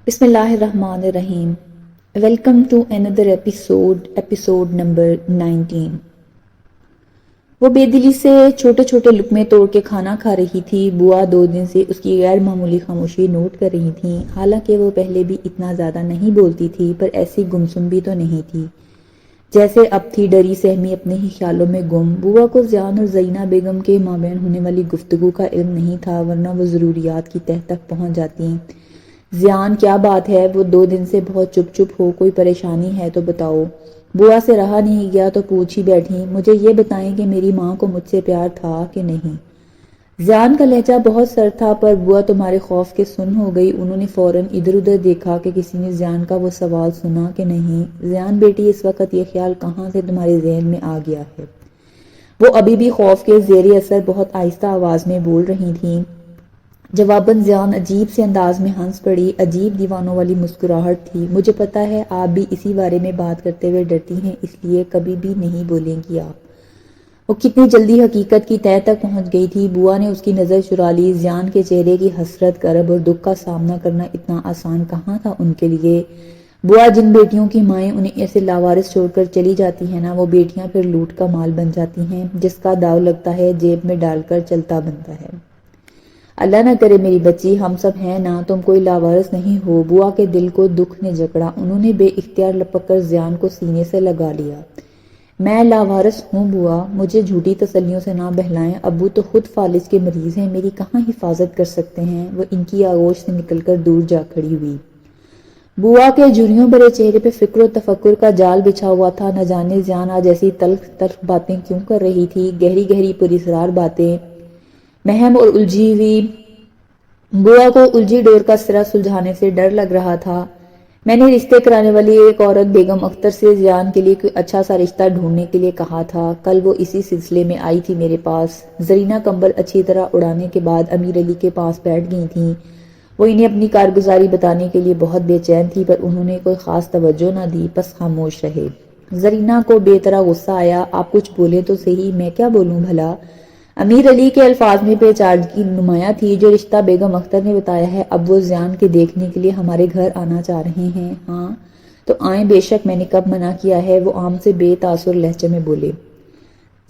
بسم اللہ الرحمن الرحیم۔ ویلکم ٹو اندر ایپیسوڈ نمبر 19۔ وہ بے دلی سے چھوٹے چھوٹے لقمے توڑ کے کھانا کھا رہی تھی۔ بوا 2 دن سے اس کی غیر معمولی خاموشی نوٹ کر رہی تھیں، حالانکہ وہ پہلے بھی اتنا زیادہ نہیں بولتی تھی، پر ایسی گمسم بھی تو نہیں تھی جیسے اب تھی، ڈری سہمی اپنے ہی خیالوں میں گم۔ بوا کو زیان اور زرینہ بیگم کے مابین ہونے والی گفتگو کا علم نہیں تھا، ورنہ وہ ضروریات کی تہہ تک پہنچ جاتی۔ زیان، کیا بات ہے؟ وہ 2 دن سے بہت چپ ہو، کوئی پریشانی ہے تو بتاؤ۔ بوا سے رہا نہیں گیا تو پوچھ ہی بیٹھی، مجھے یہ بتائیں کہ میری ماں کو مجھ سے پیار تھا کہ نہیں؟ زیان کا لہجہ بہت سرد تھا، پر بوا تمہارے خوف کے سن ہو گئی۔ انہوں نے فوراً ادھر ادھر دیکھا کہ کسی نے زیان کا وہ سوال سنا کہ نہیں۔ زیان بیٹی، اس وقت یہ خیال کہاں سے تمہارے ذہن میں آ گیا ہے؟ وہ ابھی بھی خوف کے زیر اثر بہت آہستہ آواز میں بول رہی تھیں۔ جواباً زیان عجیب سے انداز میں ہنس پڑی، عجیب دیوانوں والی مسکراہٹ تھی۔ مجھے پتا ہے آپ بھی اسی بارے میں بات کرتے ہوئے ڈرتی ہیں، اس لیے کبھی بھی نہیں بولیں گی آپ۔ وہ کتنی جلدی حقیقت کی تہہ تک پہنچ گئی تھی۔ بوا نے اس کی نظر چرا لی۔ زیان کے چہرے کی حسرت، کرب اور دکھ کا سامنا کرنا اتنا آسان کہاں تھا ان کے لیے۔ بوا، جن بیٹیوں کی مائیں انہیں ایسے لاوارث چھوڑ کر چلی جاتی ہیں نا، وہ بیٹیاں پھر لوٹ کا مال بن جاتی ہیں، جس کا داؤ لگتا ہے جیب میں ڈال کر چلتا بنتا ہے۔ اللہ نہ کرے میری بچی، ہم سب ہیں نا، تم کوئی لاوارث نہیں ہو۔ بوا کے دل کو دکھ نے جکڑا۔ انہوں نے بے اختیار لپک کر زیان کو سینے سے لگا لیا۔ میں لاوارث ہوں بوا، مجھے جھوٹی تسلیوں سے نہ بہلائیں۔ ابو تو خود فالج کے مریض ہیں، میری کہاں حفاظت کر سکتے ہیں؟ وہ ان کی آغوش سے نکل کر دور جا کھڑی ہوئی۔ بوا کے جھریوں بھرے چہرے پہ فکر و تفکر کا جال بچھا ہوا تھا۔ نہ جانے زیان آج ایسی تلخ تلخ باتیں کیوں کر رہی تھی، گہری گہری پراسرار باتیں، مہم اور الجھی ہوئی۔ بوا کو الجھی ڈور کا سرا سلجھانے سے ڈر لگ رہا تھا۔ میں نے رشتے کرانے والی ایک عورت بیگم اختر سے زیان کے لیے کوئی اچھا سا رشتہ ڈھونڈنے کے لیے کہا تھا۔ کل وہ اسی سلسلے میں آئی تھی میرے پاس۔ زرینہ کمبل اچھی طرح اڑانے کے بعد امیر علی کے پاس بیٹھ گئی تھیں۔ وہ انہیں اپنی کارگزاری بتانے کے لیے بہت بے چین تھی، پر انہوں نے کوئی خاص توجہ نہ دی، بس خاموش رہے۔ زرینہ کو بے طرح غصہ آیا۔ آپ کچھ بولیں تو صحیح، میں کیا بولوں بھلا؟ امیر علی کے الفاظ میں پیچیدگی نمایاں تھی۔ جو رشتہ بیگم اختر نے بتایا ہے، اب وہ زیان کے دیکھنے کے لیے ہمارے گھر آنا چاہ رہے ہیں۔ ہاں تو آئیں، بے شک، میں نے کب منع کیا ہے؟ وہ عام سے بے تاثر لہجے میں بولے۔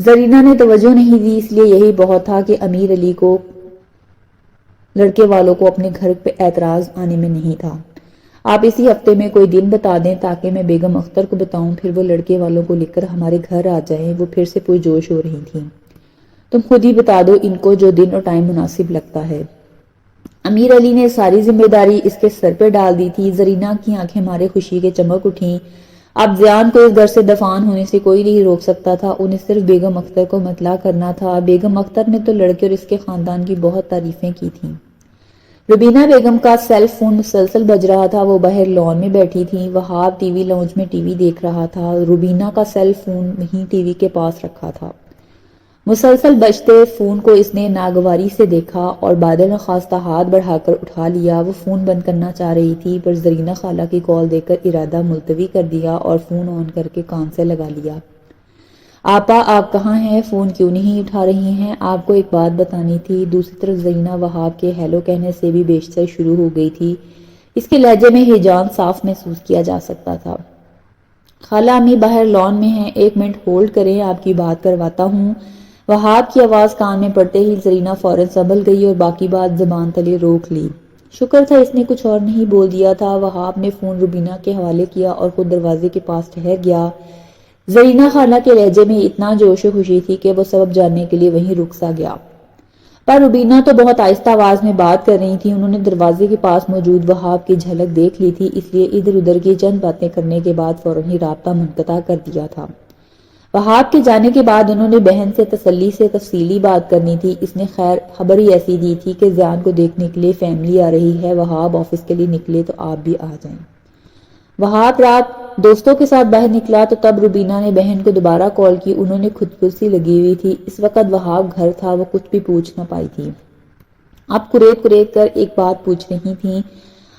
زرینہ نے توجہ نہیں دی، اس لیے یہی بہت تھا کہ امیر علی کو لڑکے والوں کو اپنے گھر پہ اعتراض آنے میں نہیں تھا۔ آپ اسی ہفتے میں کوئی دن بتا دیں تاکہ میں بیگم اختر کو بتاؤں، پھر وہ لڑکے والوں کو لے کر ہمارے گھر آ جائیں۔ وہ پھر سے پرجوش ہو رہی تھیں۔ تم خود ہی بتا دو ان کو جو دن اور ٹائم مناسب لگتا ہے۔ امیر علی نے ساری ذمہ داری اس کے سر پہ ڈال دی تھی۔ زرینہ کی آنکھیں مارے خوشی کے چمک اٹھیں۔ اب زیان کو اس گھر سے دفان ہونے سے کوئی نہیں روک سکتا تھا، انہیں صرف بیگم اختر کو مطلع کرنا تھا۔ بیگم اختر نے تو لڑکے اور اس کے خاندان کی بہت تعریفیں کی تھیں۔ روبینہ بیگم کا سیل فون مسلسل بج رہا تھا۔ وہ باہر لان میں بیٹھی تھیں۔ وہاب ٹی وی لاؤنج میں ٹی وی دیکھ رہا تھا۔ روبینہ کا سیل فون وہیں ٹی وی کے پاس رکھا تھا۔ مسلسل بجتے فون کو اس نے ناگواری سے دیکھا اور بادل نخواستہ ہاتھ بڑھا کر اٹھا لیا۔ وہ فون بند کرنا چاہ رہی تھی، پر زرینہ خالہ کی کال دیکھ کر ارادہ ملتوی کر دیا اور فون آن کر کے کان سے لگا لیا۔ آپا، آپ کہاں ہیں؟ فون کیوں نہیں اٹھا رہی ہیں؟ آپ کو ایک بات بتانی تھی۔ دوسری طرف زرینہ وہاب کے ہیلو کہنے سے بھی بیشتر شروع ہو گئی تھی۔ اس کے لہجے میں ہیجان صاف محسوس کیا جا سکتا تھا۔ خالہ امی باہر لان میں ہیں، 1 منٹ ہولڈ کریں، آپ کی بات کرواتا ہوں۔ وہاب کی آواز کان میں پڑتے ہی زرینہ فوراً سنبھل گئی اور باقی بات زبان تلے روک لی۔ شکر تھا اس نے کچھ اور نہیں بول دیا تھا۔ وہاب نے فون روبینہ کے حوالے کیا اور خود دروازے کے پاس ٹھہر گیا۔ زرینہ خالہ کے لہجے میں اتنا جوش و خوشی تھی کہ وہ سبب جاننے کے لیے وہیں رک سا گیا، پر روبینہ تو بہت آہستہ آواز میں بات کر رہی تھی۔ انہوں نے دروازے کے پاس موجود وہاب کی جھلک دیکھ لی تھی، اس لیے ادھر ادھر کی چند باتیں کرنے کے بعد فوراً ہی رابطہ منقطع کر دیا تھا۔ وہاب کے جانے کے بعد انہوں نے بہن سے تسلی سے تفصیلی بات کرنی تھی۔ اس نے خیر خبر ہی ایسی دی تھی کہ زیان کو دیکھنے کے لیے فیملی آ رہی ہے، وہاب آفس کے لیے نکلے تو آپ بھی آ جائیں۔ وہاب رات دوستوں کے ساتھ باہر نکلا تو تب روبینہ نے بہن کو دوبارہ کال کی۔ انہوں نے خودکشی لگی ہوئی تھی۔ اس وقت وہاب گھر تھا، وہ کچھ بھی پوچھ نہ پائی تھی۔ اب کریت کر ایک بات پوچھ رہی تھیں۔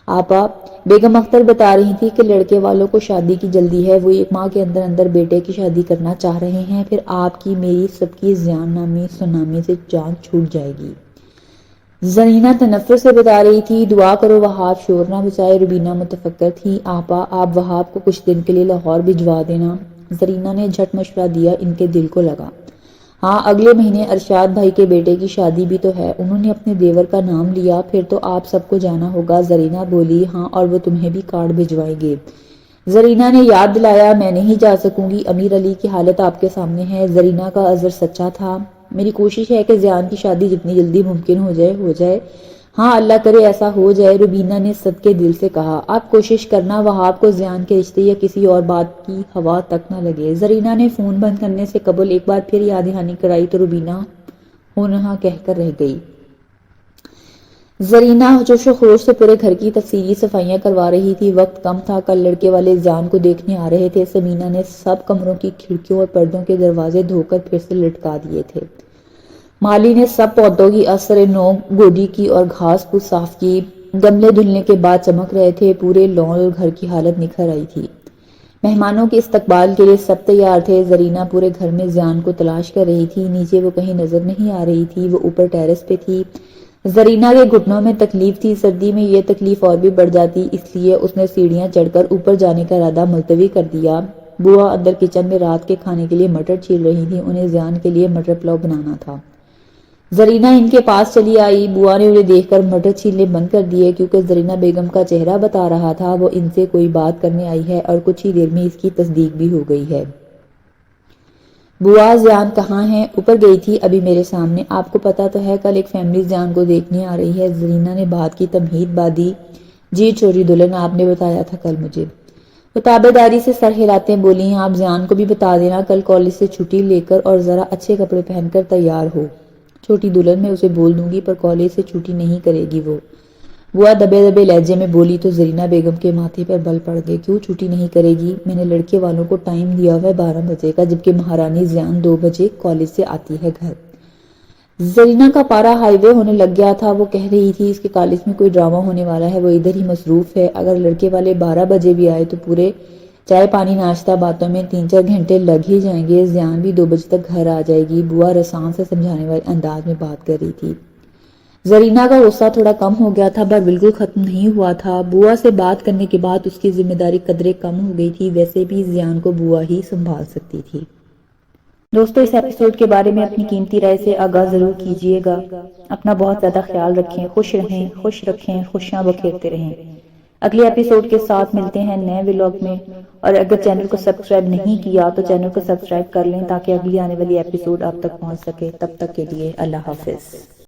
آپا، بیگم اختر بتا رہی تھی کہ لڑکے والوں کو شادی کی جلدی ہے، وہ 1 ماہ کے اندر اندر بیٹے کی شادی کرنا چاہ رہے ہیں، پھر آپ کی میری سب کی زیان نامی سونامی سے جان چھوٹ جائے گی۔ زرینہ تنفر سے بتا رہی تھی، دعا کرو وہاب شور نہ بچائے۔ روبینہ متفکر تھی، آپا آپ وہاب کو کچھ دن کے لیے لاہور بھجوا دینا۔ زرینہ نے جھٹ مشورہ دیا، ان کے دل کو لگا۔ ہاں اگلے مہینے ارشاد بھائی کے بیٹے کی شادی بھی تو ہے۔ انہوں نے اپنے دیور کا نام لیا، پھر تو آپ سب کو جانا ہوگا۔ زرینہ بولی، ہاں اور وہ تمہیں بھی کارڈ بھجوائیں گے۔ زرینہ نے یاد دلایا، میں نہیں جا سکوں گی، امیر علی کی حالت آپ کے سامنے ہے۔ زرینہ کا عذر سچا تھا، میری کوشش ہے کہ زیان کی شادی جتنی جلدی ممکن ہو جائے۔ ہاں اللہ کرے ایسا ہو جائے، روبینہ نے صدقے دل سے کہا۔ آپ کوشش کرنا وہاب کو زیان کے رشتے یا کسی اور بات کی ہوا تک نہ لگے۔ زرینہ نے فون بند کرنے سے قبل ایک بار پھر یاد دہانی کرائی تو روبینہ ہونہا کہہ کر رہ گئی۔ زرینہ جوش و خروش سے پورے گھر کی تفصیلی صفائیاں کروا رہی تھی۔ وقت کم تھا، کل لڑکے والے زیان کو دیکھنے آ رہے تھے۔ سمینہ نے سب کمروں کی کھڑکیوں اور پردوں کے دروازے دھو کر پھر سے لٹکا دیے تھے۔ مالی نے سب پودوں کی اثر نو گوڈی کی اور گھاس پھوس صاف کی۔ گملے دھلنے کے بعد چمک رہے تھے، پورے لان اور گھر کی حالت نکھر آئی تھی۔ مہمانوں کے استقبال کے لیے سب تیار تھے۔ زرینہ پورے گھر میں زیان کو تلاش کر رہی تھی، نیچے وہ کہیں نظر نہیں آ رہی تھی، وہ اوپر ٹیرس پہ تھی۔ زرینہ کے گھٹنوں میں تکلیف تھی، سردی میں یہ تکلیف اور بھی بڑھ جاتی، اس لیے اس نے سیڑھیاں چڑھ کر اوپر جانے کا ارادہ ملتوی کر دیا۔ بوا اندر کچن میں رات کے کھانے کے لیے مٹر چھیل رہی تھی، انہیں زیان کے لیے مٹر پلاؤ بنانا تھا۔ زرینہ ان کے پاس چلی آئی، بوا نے انہیں دیکھ کر مٹر چھیلنے بند کر دیے، کیونکہ زرینہ بیگم کا چہرہ بتا رہا تھا وہ ان سے کوئی بات کرنے آئی ہے، اور کچھ ہی دیر میں اس کی تصدیق بھی ہو گئی ہے۔ بوا زیان کہاں ہے؟ اوپر گئی تھی ابھی میرے سامنے، آپ کو پتا تو ہے کل ایک فیملی زیان کو دیکھنے آ رہی ہے۔ زرینہ نے بات کی تمہید باندھی، جی چھوٹی دلہن آپ نے بتایا تھا کل مجھے۔ وہ تابع داری سے سر ہلاتے بولی، آپ زیان کو بھی بتا دینا کل کالج سے چھٹی لے کر اور ذرا اچھے کپڑے پہن کر تیار ہو۔ چھوٹی دلہن میں اسے بول دوں گی، پر کالج سے چھٹی نہیں کرے گی وہ۔ بوا دبے دبے لہجے میں بولی تو زرینہ بیگم کے ماتھے پر بل پڑ گئے۔ کیوں چھٹی نہیں کرے گی؟ میں نے لڑکے والوں کو ٹائم دیا ہوا ہے 12 بجے کا، جبکہ مہارانی زیان 2 بجے کالج سے آتی ہے گھر۔ زرینہ کا پارا ہائی وے ہونے لگ گیا تھا، وہ کہہ رہی تھی اس کے کالج میں کوئی ڈرامہ ہونے والا ہے، وہ ادھر ہی مصروف ہے۔ اگر لڑکے والے 12 بجے بھی آئے تو پورے چائے پانی ناشتہ باتوں میں 3-4 گھنٹے لگ ہی جائیں گے۔ زیان بھی 2 بجے تک گھر آ جائے گی۔ بوا رسان سے سمجھانے والے انداز میں بات کر رہی تھی۔ زرینہ کا غصہ تھوڑا کم ہو گیا تھا، پر بالکل ختم نہیں ہوا تھا۔ بوا سے بات کرنے کے بعد اس کی ذمہ داری قدرے کم ہو گئی تھی، ویسے بھی زیان کو بوا ہی سنبھال سکتی تھی۔ دوستو اس ایپیسوڈ کے بارے میں اپنی قیمتی رائے سے آگاہ ضرور کیجیے گا۔ اپنا بہت زیادہ خیال رکھیں، خوش رہیں، خوش رکھیں، خوشیاں بکھیرتے رہیں۔ اگلے ایپیسوڈ کے ساتھ ملتے ہیں نئے ولاگ میں، اور اگر چینل کو سبسکرائب نہیں کیا تو چینل کو سبسکرائب کر لیں تاکہ اگلی آنے والی ایپیسوڈ آپ تک پہنچ سکے۔ تب تک کے لیے اللہ حافظ۔